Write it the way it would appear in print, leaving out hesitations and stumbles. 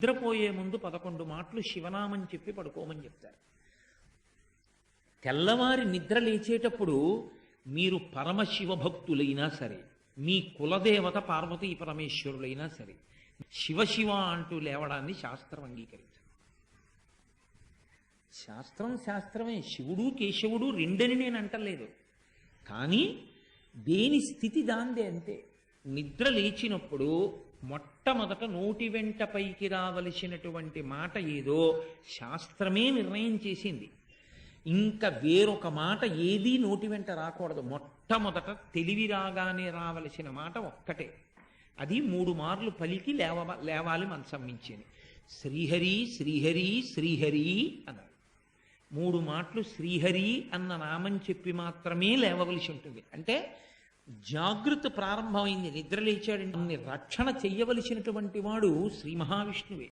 నిద్రపోయే ముందు 11 మాటలు శివనామం చెప్పి పడుకోమని చెప్తారు. తెల్లవారి నిద్ర లేచేటప్పుడు మీరు పరమశివ భక్తులైనా సరే, మీ కులదేవత పార్వతీ పరమేశ్వరులైనా సరే, శివ అంటూ లేవడాన్ని శాస్త్రం అంగీకరించదు. శాస్త్రమే. శివుడు కేశవుడు రెండని నేను అంటలేదు. కానీ దేని స్థితి దాందే అంతే. నిద్ర లేచినప్పుడు మొట్టమొదట నోటి వెంట పైకి రావలసినటువంటి మాట ఏదో శాస్త్రమే నిర్ణయం చేసింది. ఇంకా వేరొక మాట ఏదీ నోటి వెంట రాకూడదు. మొట్టమొదట తెలివి రాగానే రావలసిన మాట ఒక్కటే. అది 3 మార్లు పలికి లేవాలి మనసం మించింది. శ్రీహరి శ్రీహరి శ్రీహరి అన్నారు. 3 మాటలు శ్రీహరి అన్న నామం చెప్పి మాత్రమే లేవవలసి ఉంటుంది. అంటే జాగృత ప్రారంభమైంది. నిద్ర లేచాడు. రక్షణ చెయ్యవలసినటువంటి వాడు శ్రీ మహావిష్ణువే.